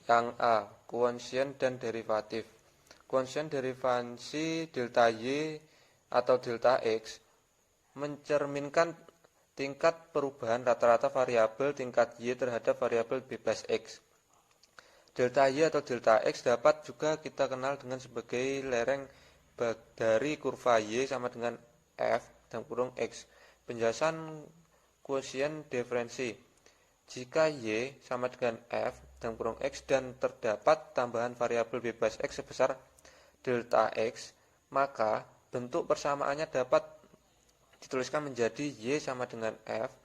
Yang A. Kuonsien dan derivatif. Kuonsien derivasi delta Y atau delta X mencerminkan tingkat perubahan rata-rata variabel tingkat Y terhadap variabel bebas X. Delta Y atau delta X dapat juga kita kenal dengan sebagai lereng dari kurva Y sama dengan F dan kurung X. Penjelasan kuosien diferensi. Jika Y sama dengan F dan kurung X dan terdapat tambahan variabel bebas X sebesar delta X, maka bentuk persamaannya dapat dituliskan menjadi Y sama dengan F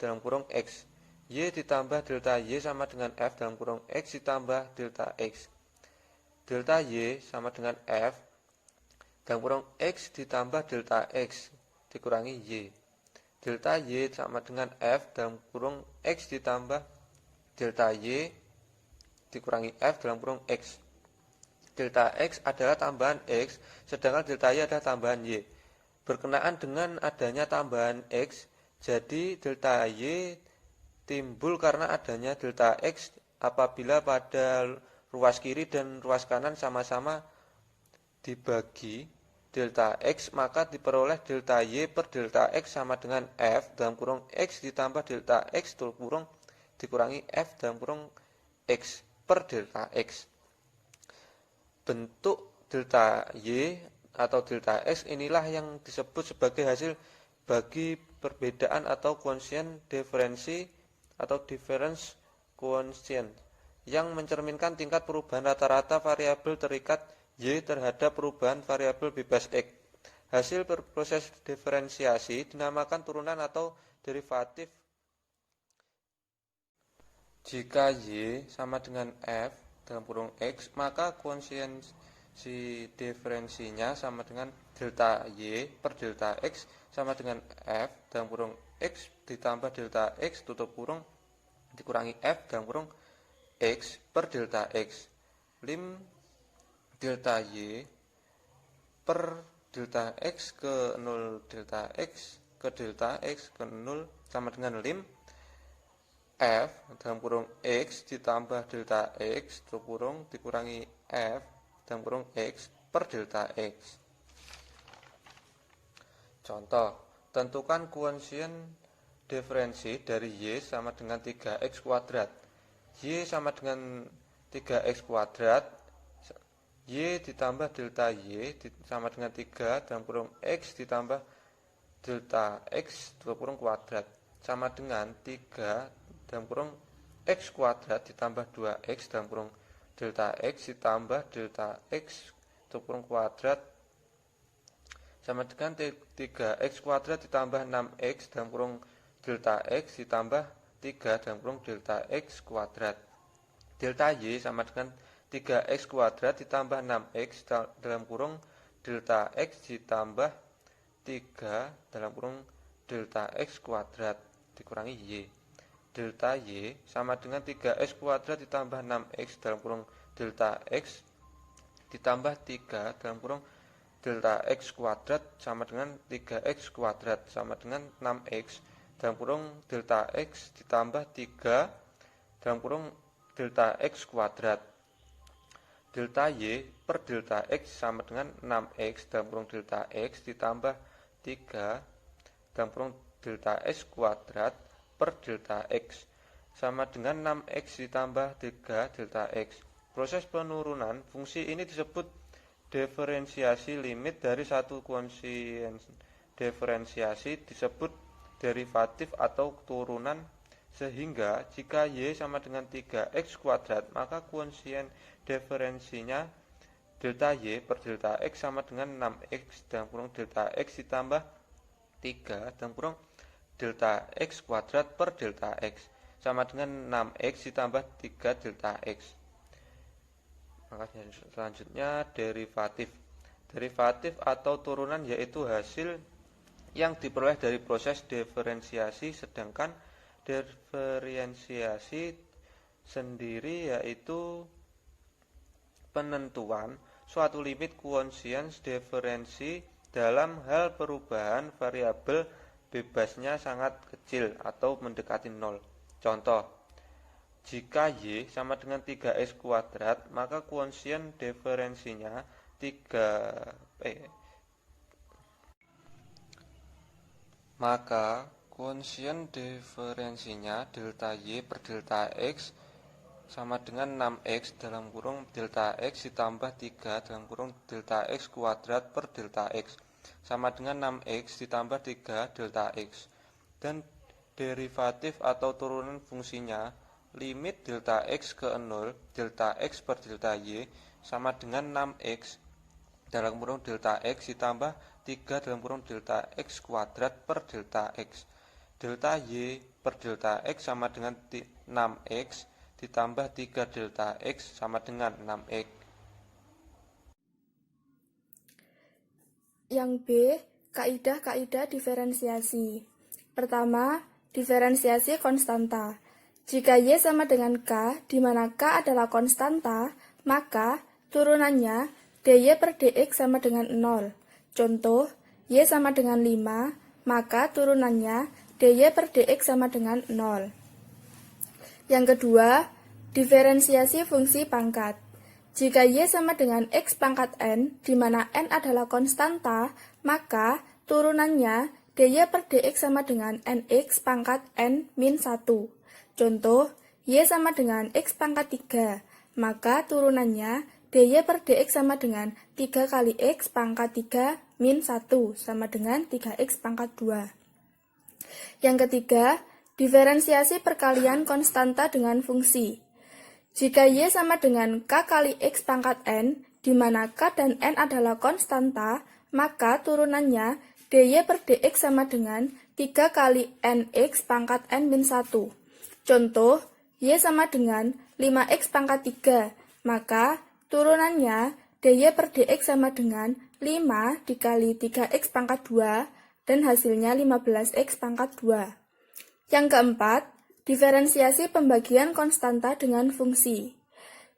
dalam kurung X. Y ditambah delta Y sama dengan F dalam kurung X ditambah delta X. Delta Y sama dengan F dalam kurung X ditambah delta X dikurangi Y. Delta Y sama dengan F dalam kurung X ditambah delta Y dikurangi F dalam kurung X. Delta X adalah tambahan X, sedangkan delta Y adalah tambahan Y. Berkenaan dengan adanya tambahan X, jadi delta Y timbul karena adanya delta X apabila pada ruas kiri dan ruas kanan sama-sama dibagi delta X, maka diperoleh delta Y per delta X sama dengan F dalam kurung X ditambah delta X tutup kurung dikurangi F dalam kurung X per delta X. Bentuk delta Y atau delta X inilah yang disebut sebagai hasil bagi perbedaan atau kuonsien diferensi atau difference quotient yang mencerminkan tingkat perubahan rata-rata variabel terikat Y terhadap perubahan variabel bebas X. Hasil proses diferensiasi dinamakan turunan atau derivatif. Jika Y sama dengan F dalam kurung X, maka kuonsiensi diferensinya sama dengan delta Y per delta X sama dengan F dalam kurung X ditambah delta X tutup kurung dikurangi F dalam kurung X per delta X. Lim delta Y per delta X ke 0 delta X ke delta X ke 0 sama dengan lim F dalam kurung X ditambah delta X tutup kurung dikurangi F dalam kurung X per delta X. Contoh, tentukan kuonsien diferensi dari Y sama dengan 3X kuadrat. Y sama dengan 3X kuadrat, Y ditambah delta Y sama dengan 3 dalam kurung X ditambah delta X tutup kurung kuadrat sama dengan 3 dalam kurung X kuadrat ditambah 2X dalam kurung delta X ditambah delta X tutup kurung kuadrat sama dengan 3X kuadrat ditambah 6X dalam kurung delta X ditambah 3 dalam kurung delta X kuadrat. Delta Y sama dengan 3X kuadrat ditambah 6X dalam kurung delta X ditambah 3 dalam kurung delta X kuadrat dikurangi Y. Delta Y sama dengan 3X kuadrat ditambah 6X dalam kurung delta X ditambah 3 dalam kurung delta X kuadrat sama dengan 3X kuadrat sama dengan 6X dalam kurung delta X ditambah 3 dalam kurung delta X kuadrat. Delta Y per delta X sama dengan 6X dalam kurung delta X ditambah 3 dalam kurung delta X kuadrat per delta X sama dengan 6X ditambah 3 delta X. Proses penurunan fungsi ini disebut diferensiasi. Limit dari satu kuonsien diferensiasi disebut derivatif atau turunan, sehingga jika Y sama dengan 3X kuadrat, maka kuonsien diferensinya delta Y per delta X sama dengan 6X dalam kurung delta X ditambah 3 dalam kurung delta X kuadrat per delta X sama dengan 6X ditambah 3 delta X. Maka selanjutnya derivatif. Derivatif atau turunan yaitu hasil yang diperoleh dari proses diferensiasi, sedangkan diferensiasi sendiri yaitu penentuan suatu limit kuonsien diferensi dalam hal perubahan variabel bebasnya sangat kecil atau mendekati nol. Contoh, Jika Y sama dengan 3X kuadrat, maka kuonsien diferensinya 3 maka kuonsien diferensinya delta Y per delta X sama dengan 6X dalam kurung delta X ditambah 3 dalam kurung delta X kuadrat per delta X sama dengan 6X ditambah 3 delta X. Dan derivatif atau turunan fungsinya limit delta X ke 0 delta X per delta Y sama dengan 6X dalam kurung delta X ditambah 3 dalam kurung delta X kuadrat per delta X. Delta Y per delta X sama dengan 6X ditambah 3 delta X sama dengan 6X. Yang B, kaidah-kaidah diferensiasi. Pertama, diferensiasi konstanta. Jika Y sama dengan K, di mana K adalah konstanta, maka turunannya dy per dx sama dengan 0. Contoh, Y sama dengan 5, maka turunannya dy per dx sama dengan 0. Yang kedua, diferensiasi fungsi pangkat. Jika Y sama dengan X pangkat N, di mana N adalah konstanta, maka turunannya dy per dx sama dengan nx pangkat N min 1. Contoh, Y sama dengan X pangkat 3, maka turunannya dy per dx sama dengan 3 kali X pangkat 3 min 1 sama dengan 3X pangkat 2. Yang ketiga, diferensiasi perkalian konstanta dengan fungsi. Jika Y sama dengan K kali X pangkat N, di mana K dan N adalah konstanta, maka turunannya dy per dx sama dengan 3 kali nx pangkat N min 1. Contoh, Y sama dengan 5X pangkat 3, maka turunannya dy per dx sama dengan 5 dikali 3X pangkat 2, dan hasilnya 15X pangkat 2. Yang keempat, diferensiasi pembagian konstanta dengan fungsi.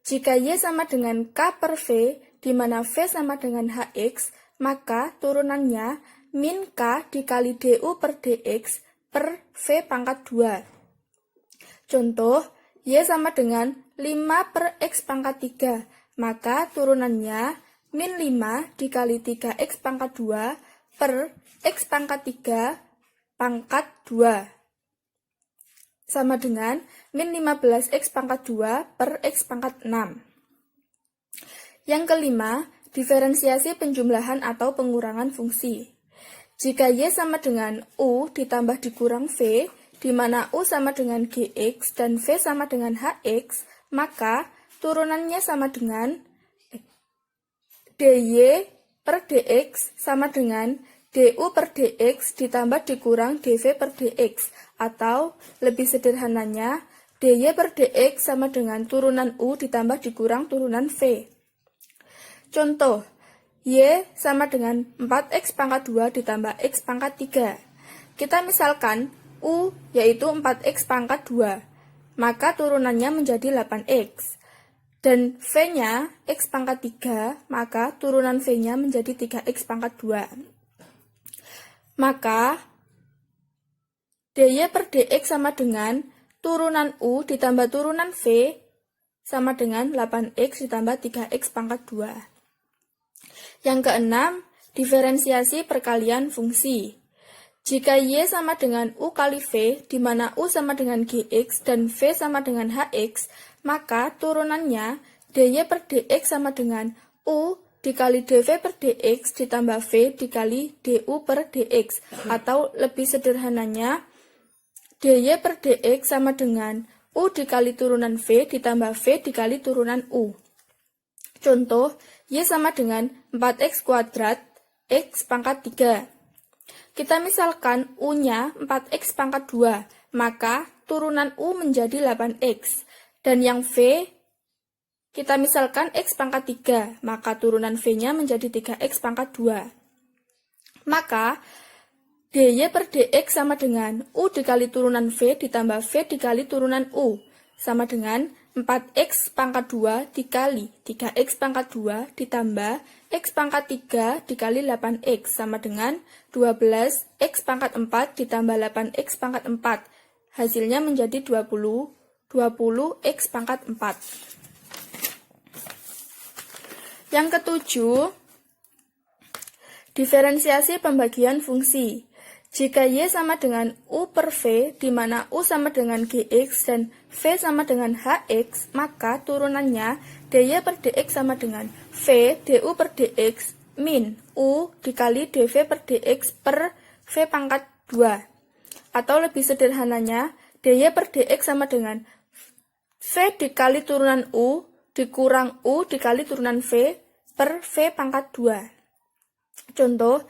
Jika Y sama dengan K per V, di mana V sama dengan Hx, maka turunannya min K dikali du per dx per V pangkat 2. Contoh, Y sama dengan 5 per X pangkat 3, maka turunannya min 5 dikali 3X pangkat 2 per X pangkat 3 pangkat 2. Sama dengan min 15X pangkat 2 per X pangkat 6. Yang kelima, diferensiasi penjumlahan atau pengurangan fungsi. Jika Y sama dengan U ditambah dikurang V, di mana U sama dengan Gx dan V sama dengan Hx, maka turunannya sama dengan dy per dx sama dengan du per dx ditambah dikurang dv per dx, atau lebih sederhananya dy per dx sama dengan turunan U ditambah dikurang turunan V. Contoh, Y sama dengan 4X pangkat 2 ditambah X pangkat 3. Kita misalkan U yaitu 4X pangkat 2, maka turunannya menjadi 8X. Dan V-nya X pangkat 3, maka turunan V-nya menjadi 3X pangkat 2. Maka dy per dx sama dengan turunan U ditambah turunan V sama dengan 8X ditambah 3X pangkat 2. Yang keenam, diferensiasi perkalian fungsi. Jika Y sama dengan U kali V, di mana U sama dengan Gx dan V sama dengan Hx, maka turunannya dy per dx sama dengan U dikali dv per dx ditambah V dikali du per dx, atau lebih sederhananya dy per dx sama dengan U dikali turunan V ditambah V dikali turunan U. Contoh, Y sama dengan 4X kuadrat X pangkat 3. Kita misalkan U-nya 4X pangkat 2, maka turunan U menjadi 8X. Dan yang V, kita misalkan X pangkat 3, maka turunan V-nya menjadi 3X pangkat 2. Maka, dy per dx sama dengan U dikali turunan V ditambah V dikali turunan U, sama dengan 4X pangkat 2 dikali 3X pangkat 2 ditambah X pangkat 3 dikali 8X sama dengan 12X pangkat 4 ditambah 8X pangkat 4. Hasilnya menjadi 20 20x pangkat 4. Yang ketujuh, diferensiasi pembagian fungsi. Jika Y sama dengan U per V, di mana U sama dengan Gx dan V sama dengan Hx, maka turunannya dy per dx sama dengan V du per dx min U dikali dv per dx per V pangkat 2. Atau lebih sederhananya, dy per dx sama dengan V dikali turunan U dikurang U dikali turunan V per V pangkat 2. Contoh,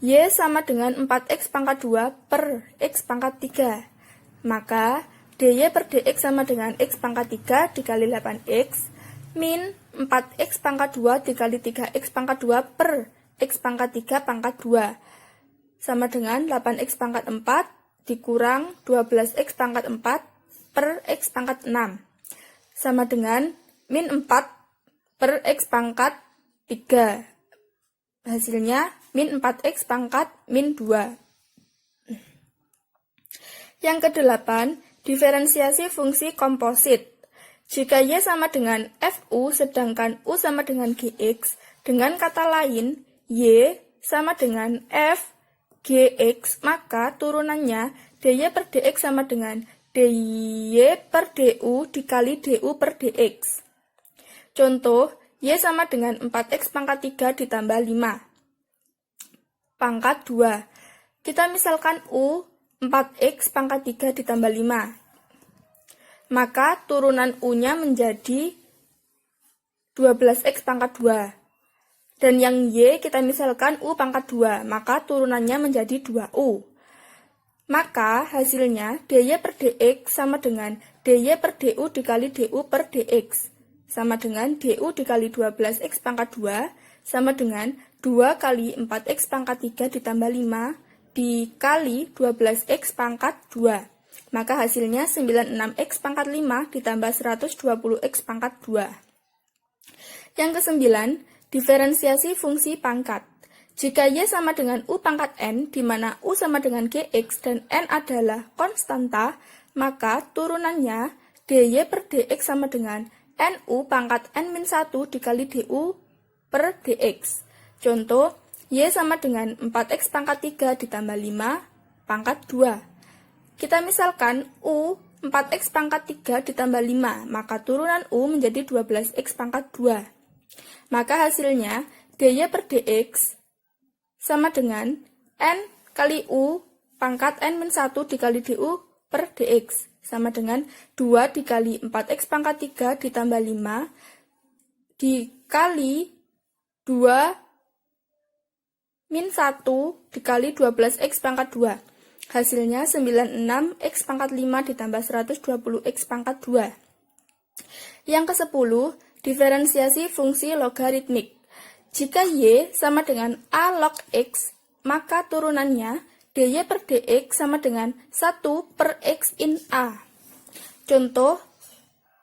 Y sama dengan 4x pangkat 2 per x pangkat 3. Maka, dy per dx sama dengan x pangkat 3 dikali 8x min 4x pangkat 2 dikali 3x pangkat 2 per x pangkat 3 pangkat 2. Sama dengan 8x pangkat 4 dikurang 12x pangkat 4 per x pangkat 6. Sama dengan min 4 per x pangkat 3. Hasilnya min 4x pangkat min 2. Yang kedelapan, diferensiasi fungsi komposit. Jika Y sama dengan FU sedangkan U sama dengan Gx, dengan kata lain, Y sama dengan F Gx, maka turunannya dy per dx sama dengan dy per du dikali du per dx. Contoh, Y sama dengan 4x pangkat 3 ditambah 5 pangkat 2. Kita misalkan U 4x pangkat 3 ditambah 5. Maka turunan U-nya menjadi 12x pangkat 2. Dan yang Y kita misalkan U pangkat 2, maka turunannya menjadi 2U. Maka hasilnya dy per dx sama dengan dy per du dikali du per dx. Sama dengan du dikali 12x pangkat 2, sama dengan 2 kali 4x pangkat 3 ditambah 5 dikali 12x pangkat 2. Maka hasilnya 96x pangkat 5 ditambah 120x pangkat 2. Yang kesembilan, diferensiasi fungsi pangkat. Jika Y sama dengan U pangkat N, di mana U sama dengan Gx dan N adalah konstanta, maka turunannya dy per dx sama dengan NU pangkat N-1 dikali du per dx. Contoh, Y sama dengan 4x pangkat 3 ditambah 5 pangkat 2. Kita misalkan U 4x pangkat 3 ditambah 5, maka turunan U menjadi 12x pangkat 2. Maka hasilnya dy per dx sama dengan N kali U pangkat N-1 dikali du per dx. Sama dengan 2 dikali 4x pangkat 3 ditambah 5 dikali 2 min 1 dikali 12x pangkat 2. Hasilnya 96x pangkat 5 ditambah 120x pangkat 2. Yang ke-10, diferensiasi fungsi logaritmik. Jika Y sama dengan A log X, maka turunannya dy per dx sama dengan 1 per x in A. Contoh,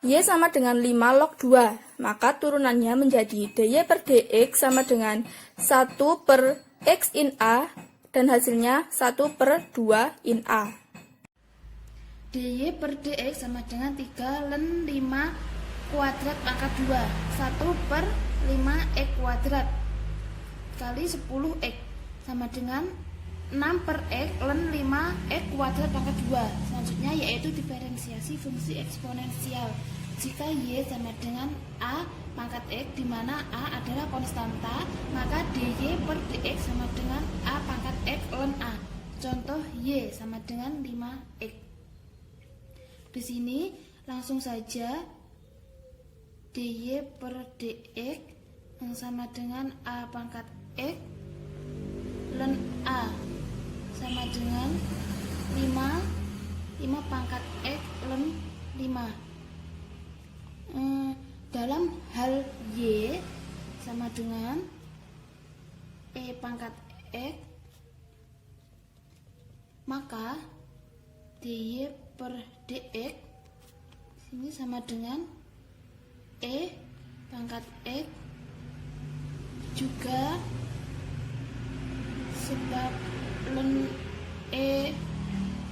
Y sama dengan 5 log 2, maka turunannya menjadi dy per dx sama dengan 1 per x in A, dan hasilnya 1 per 2 in A. dy per dx sama dengan 3 ln 5 kuadrat pangkat 2, 1 per 5x kuadrat kali 10x sama dengan 6 per x ln 5x kuadrat pangkat 2. Selanjutnya yaitu diferensiasi fungsi eksponensial. Jika Y sama dengan A pangkat x, di mana A adalah konstanta, maka dy per dx sama dengan A pangkat x ln A. Contoh, Y sama dengan 5x. Di sini langsung saja dy per dx yang sama dengan A pangkat x ln A sama dengan 5 pangkat x ln 5. Dalam hal Y sama dengan E pangkat x, maka dy per dx ini sama dengan E pangkat x juga sebab ln E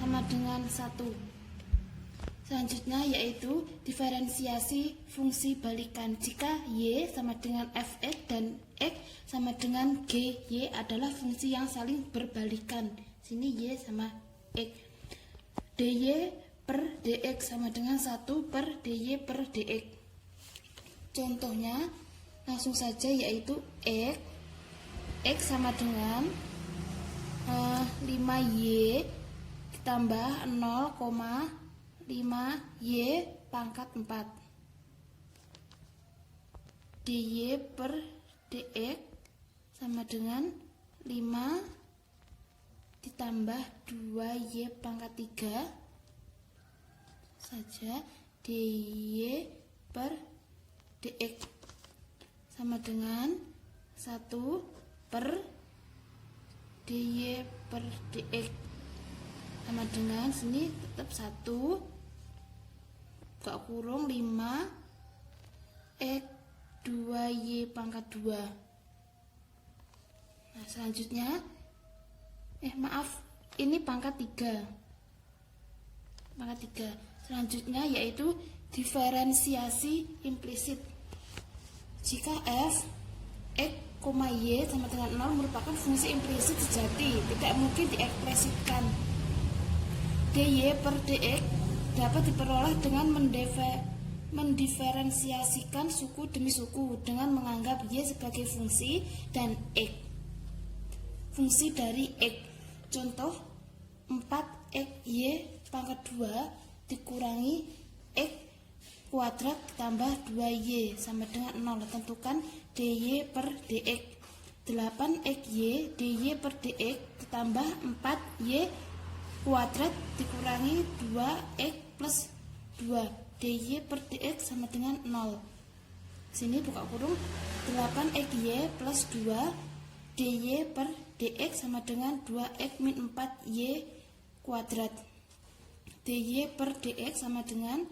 sama dengan 1. Selanjutnya yaitu diferensiasi fungsi balikan. Jika Y sama dengan Fx dan X sama dengan GY adalah fungsi yang saling berbalikan. Sini Y sama X. dy per dx sama dengan 1 per dy per dx. Contohnya langsung saja yaitu X sama dengan 5Y ditambah 0,5Y pangkat 4 dy per dx sama dengan 5 ditambah 2Y pangkat 3 saja dy per dx sama dengan 1 per dy per dx sama dengan sini tetap 1 buka kurung 5 x 2y pangkat 2. Nah selanjutnya maaf ini pangkat 3 selanjutnya yaitu diferensiasi implisit. Jika f x, y sama dengan 0 merupakan fungsi implisit sejati, tidak mungkin diekspresikan. dy per dx dapat diperoleh dengan mendiferensiasikan suku demi suku dengan menganggap y sebagai fungsi dan x fungsi dari x. Contoh 4xy pangkat 2 dikurangi x kuadrat ditambah 2y sama dengan 0. Tentukan dy per dx. 8xy dy per dx ditambah 4y kuadrat dikurangi 2x plus 2 dy per dx sama dengan 0. Sini buka kurung 8xy plus 2 dy per dx sama dengan 2x min 4y kuadrat. dy per dx sama dengan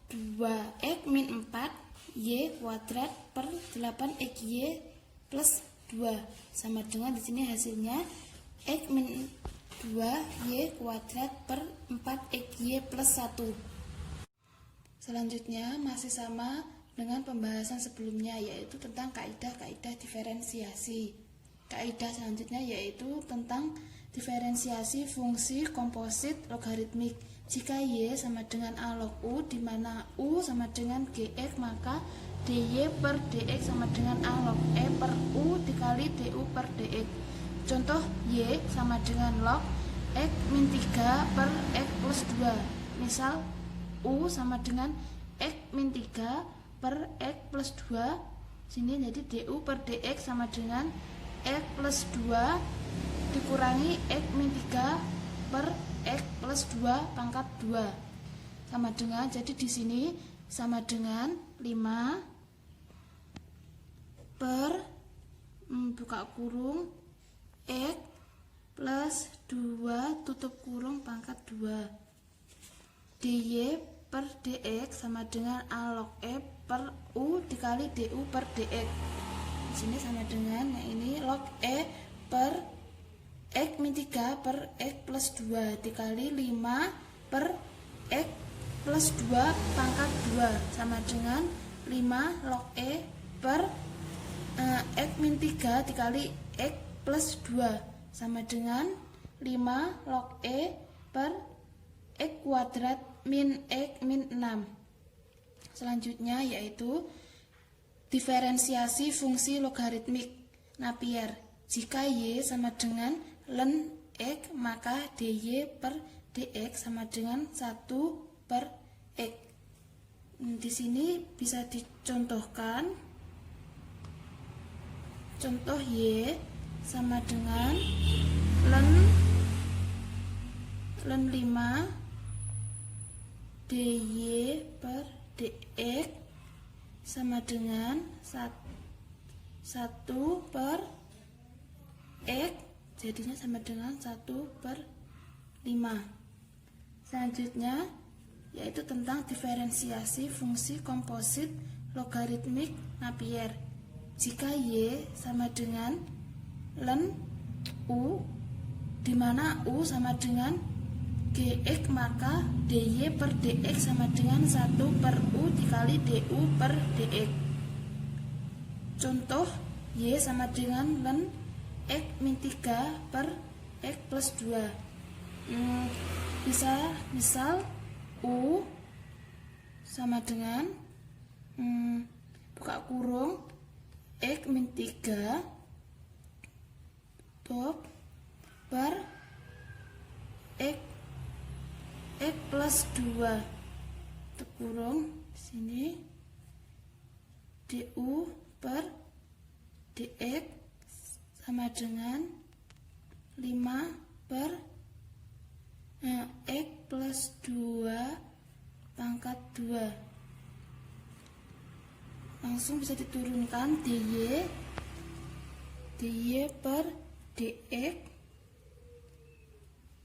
2x min 4y kuadrat per 8xy plus 2 sama dengan di sini hasilnya x min 2y kuadrat per 4xy plus 1. Selanjutnya masih sama dengan pembahasan sebelumnya yaitu tentang kaidah-kaidah diferensiasi. Kaidah selanjutnya yaitu tentang diferensiasi fungsi komposit logaritmik. Jika y sama dengan a log u di mana u sama dengan gx, maka dy per dx sama dengan a log e per u dikali du per dx. Contoh y sama dengan log x min 3 per x plus 2. Misal u sama dengan x min 3 per x plus 2. Sini jadi du per dx sama dengan x plus 2 dikurangi x min 3 per x plus 2 pangkat 2 sama dengan, jadi di sini sama dengan 5 per buka kurung x plus 2 tutup kurung pangkat 2 dy per dx sama dengan a log e per u dikali du per dx. Di sini sama dengan yang ini log e per x min 3 per x plus 2 dikali 5 per x plus 2 pangkat 2 sama dengan 5 log e per x min 3 dikali x plus 2 sama dengan 5 log e per x kuadrat min x min 6. Selanjutnya yaitu diferensiasi fungsi logaritmik Napier. Jika y sama dengan ln x, maka dy per dx sama dengan 1 per x. Di sini bisa dicontohkan. Contoh y sama dengan ln 5 dy per dx sama dengan 1 per x, jadinya sama dengan 1 per 5. Selanjutnya yaitu tentang diferensiasi fungsi komposit logaritmik Napier. Jika y sama dengan ln u di mana u sama dengan Gx, maka dy per dx sama dengan 1 per u dikali du per dx. Contoh, y sama dengan len x min 3 per x plus 2. Misal u sama dengan buka kurung x min 3 per x plus 2 tutup kurung sini du per dx sama dengan 5 per x plus 2 pangkat 2. Langsung bisa diturunkan dy per dx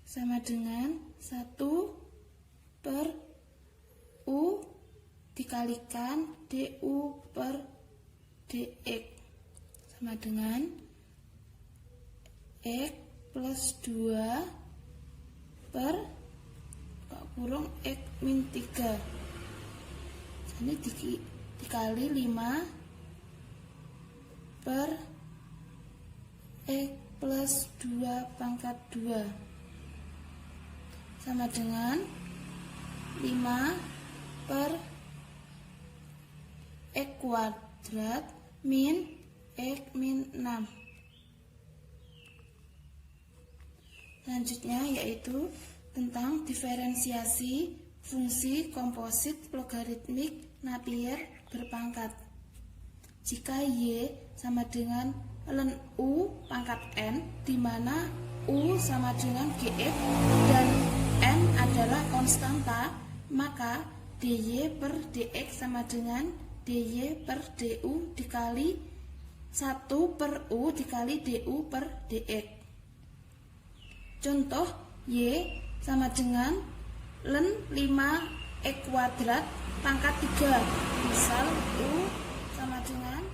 sama dengan 1 per u dikalikan du per dx sama dengan x plus 2 per kurung x min 3. Ini dikali 5 per x plus 2 pangkat 2 sama dengan 5 per x kuadrat min x min 6. Selanjutnya yaitu tentang diferensiasi fungsi komposit logaritmik Napier berpangkat. Jika y sama dengan ln u pangkat n, di mana u sama dengan gx dan n adalah konstanta, maka dy per dx sama dengan dy per du dikali 1 per u dikali du per dx. Contoh, y sama dengan ln 5x kuadrat pangkat 3. Misal u sama dengan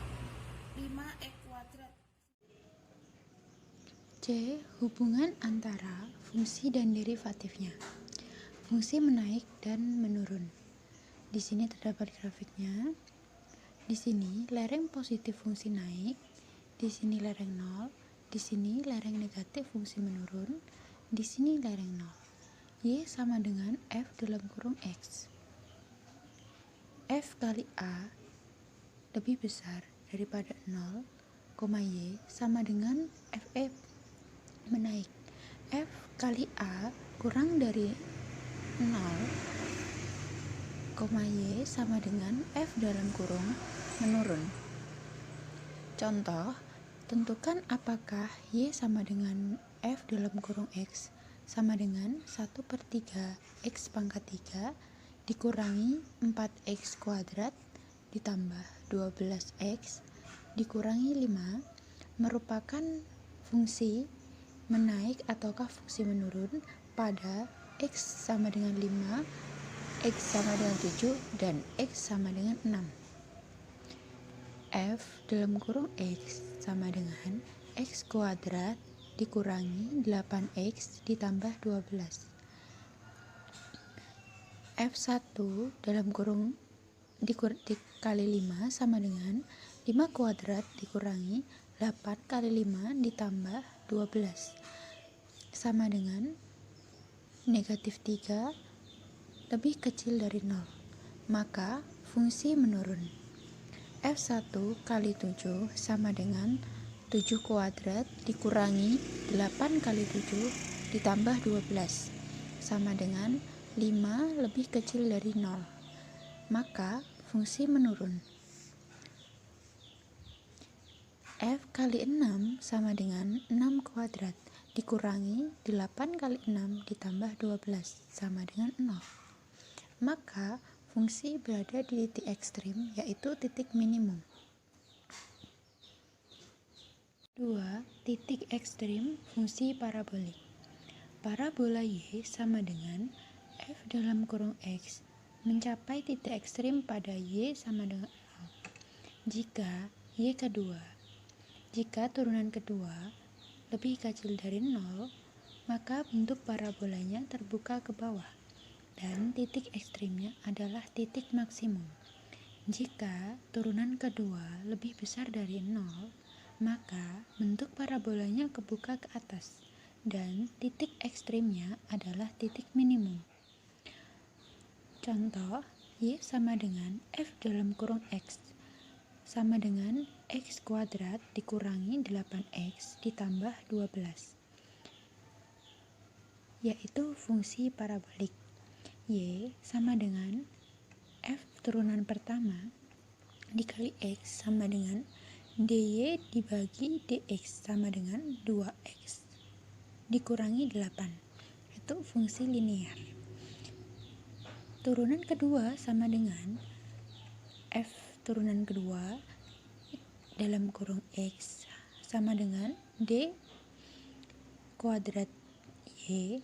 5x kuadrat. C. Hubungan antara fungsi dan derivatifnya. Fungsi menaik dan menurun. Di sini terdapat grafiknya. Di sini lereng positif fungsi naik, di sini lereng 0, di sini lereng negatif fungsi menurun, di sini lereng 0. Y sama dengan f dalam kurung x. F kali A lebih besar daripada 0, y sama dengan F menaik. F kali A kurang dari 0, y sama dengan F dalam kurung menurun. Contoh, tentukan apakah y sama dengan F dalam kurung x sama dengan 1/3 x pangkat 3 dikurangi 4x kuadrat ditambah 12x dikurangi 5 merupakan fungsi menaik ataukah fungsi menurun pada x sama dengan 5, x sama dengan 7, dan x sama dengan 6. F dalam kurung x sama dengan x kuadrat dikurangi 8x ditambah 12. F1 dalam kurung dikali 5 sama dengan 5 kuadrat dikurangi 8 kali 5 ditambah 12 sama dengan negatif 3 lebih kecil dari 0, maka fungsi menurun. F1 kali 7 sama dengan 7 kuadrat dikurangi 8 kali 7 ditambah 12 sama dengan 5 lebih kecil dari 0, maka fungsi menurun. F kali 6 sama dengan 6 kuadrat dikurangi 8 kali 6 ditambah 12 sama dengan 0, maka fungsi berada di titik ekstrim, yaitu titik minimum. 2. Titik ekstrim fungsi parabolik. Parabola y sama dengan f dalam kurung x mencapai titik ekstrim pada y sama dengan 0 jika turunan kedua lebih kecil dari 0, maka bentuk parabolanya terbuka ke bawah, dan titik ekstrimnya adalah titik maksimum. Jika turunan kedua lebih besar dari 0, maka bentuk parabolanya kebuka ke atas, dan titik ekstrimnya adalah titik minimum. Contoh, Y sama dengan F dalam kurung X sama dengan X kuadrat dikurangi 8X ditambah 12, yaitu fungsi parabolik. Y sama dengan F turunan pertama dikali X sama dengan dy dibagi dx sama dengan 2x dikurangi 8, itu fungsi linear. Turunan kedua sama dengan F turunan kedua dalam kurung X sama dengan D kuadrat Y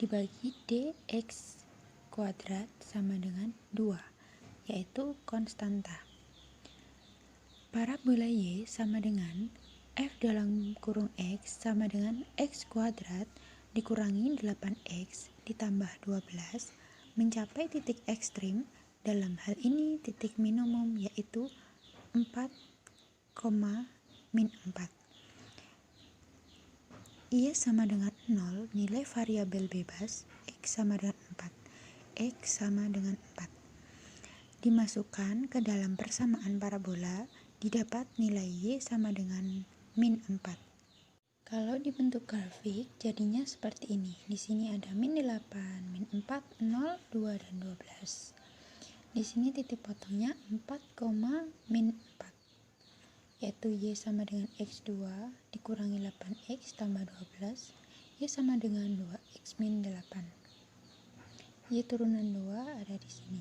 dibagi dx kuadrat sama dengan 2, yaitu konstanta. Parabola Y sama dengan F dalam kurung X sama dengan X kuadrat dikurangi 8X ditambah 12 mencapai titik ekstrim, dalam hal ini titik minimum, yaitu 4, min 4. Y sama dengan 0, nilai variabel bebas, X sama dengan 4. X sama dengan 4. Dimasukkan ke dalam persamaan parabola, didapat nilai Y sama dengan min 4. Kalau dibentuk grafik, jadinya seperti ini. Di sini ada min 8, min 4, 0, 2, dan 12. Di sini titik potongnya 4, min 4, yaitu Y sama dengan X2 dikurangi 8X tambah 12, Y sama dengan 2X min 8. Y turunan 2 ada di sini.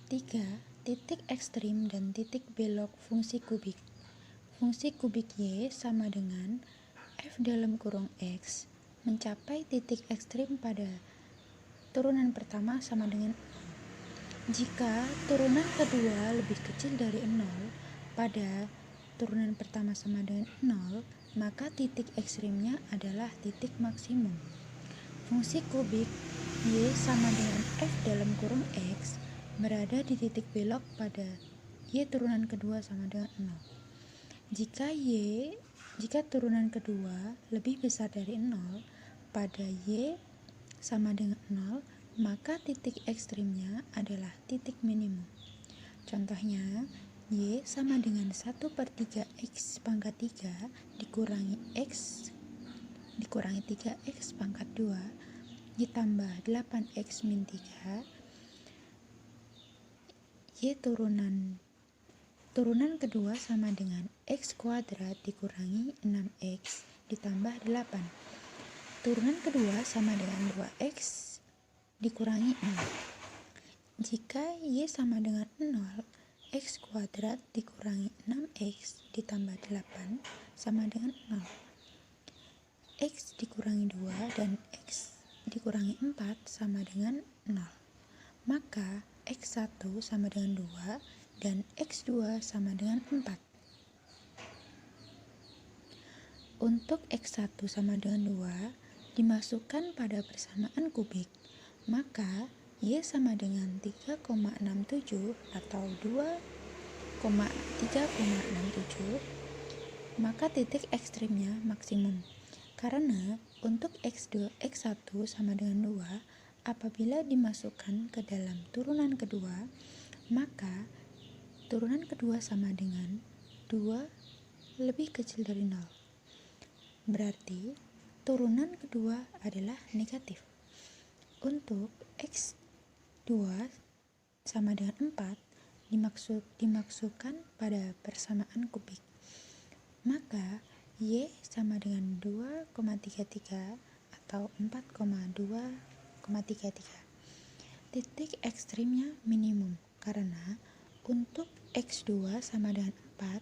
3. Titik ekstrim dan titik belok fungsi kubik. Fungsi kubik Y sama dengan F dalam kurung X mencapai titik ekstrim pada turunan pertama sama dengan 0. Jika turunan kedua lebih kecil dari 0 pada turunan pertama sama dengan 0, maka titik ekstrimnya adalah titik maksimum. Fungsi kubik Y sama dengan F dalam kurung X berada di titik belok pada Y turunan kedua sama dengan 0. Jika turunan kedua lebih besar dari 0 pada Y sama dengan 0, maka titik ekstrimnya adalah titik minimum. Contohnya, Y sama dengan 1/3 X pangkat 3 dikurangi 3X pangkat 2 ditambah 8X min 3. Y turunan kedua sama dengan X kuadrat dikurangi 6X ditambah 8. Turunan kedua sama dengan 2X dikurangi 6. Jika Y sama dengan 0, X kuadrat dikurangi 6X ditambah 8 sama dengan 0. X dikurangi 2 dan X dikurangi 4 sama dengan 0. Maka X1 sama dengan 2 dan X2 sama dengan 4. Untuk X1 sama dengan 2 dimasukkan pada persamaan kubik, maka Y sama dengan 3,67 atau 2,367, maka titik ekstrimnya maksimum. Karena untuk X1 sama dengan 2, apabila dimasukkan ke dalam turunan kedua, maka turunan kedua sama dengan 2 lebih kecil dari 0. Berarti turunan kedua adalah negatif. Untuk X2 sama dengan 4 dimasukkan pada persamaan kubik, maka Y sama dengan 2,33 atau 4,2,33. Titik ekstrimnya minimum karena untuk X2 sama dengan 4,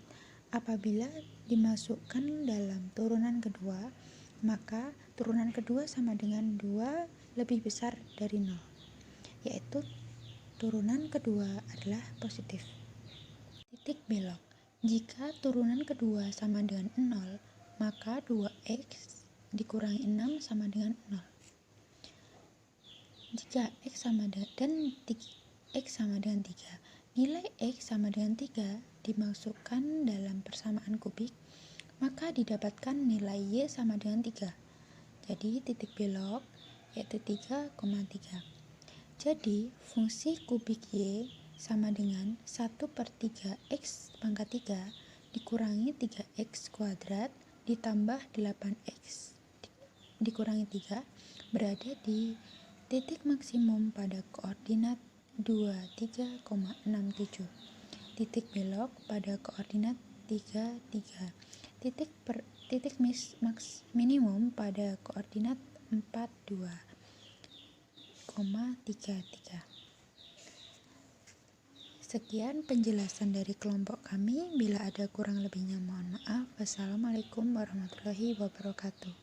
apabila dimasukkan dalam turunan kedua, maka turunan kedua sama dengan 2 lebih besar dari 0, yaitu turunan kedua adalah positif. Titik belok. Jika turunan kedua sama dengan 0, maka 2X dikurangi 6 sama dengan 0. Jika X sama dengan 3, nilai X sama dengan 3 dimasukkan dalam persamaan kubik, maka didapatkan nilai Y sama dengan 3. Jadi titik belok yaitu 3,3. Jadi fungsi kubik Y sama dengan 1/3 X pangkat 3 dikurangi 3X kuadrat ditambah 8X dikurangi 3 berada di titik maksimum pada koordinat 23,67. Titik belok pada koordinat 33. Titik minimum pada koordinat 42,33. Sekian penjelasan dari kelompok kami. Bila ada kurang lebihnya mohon maaf. Wassalamualaikum warahmatullahi wabarakatuh.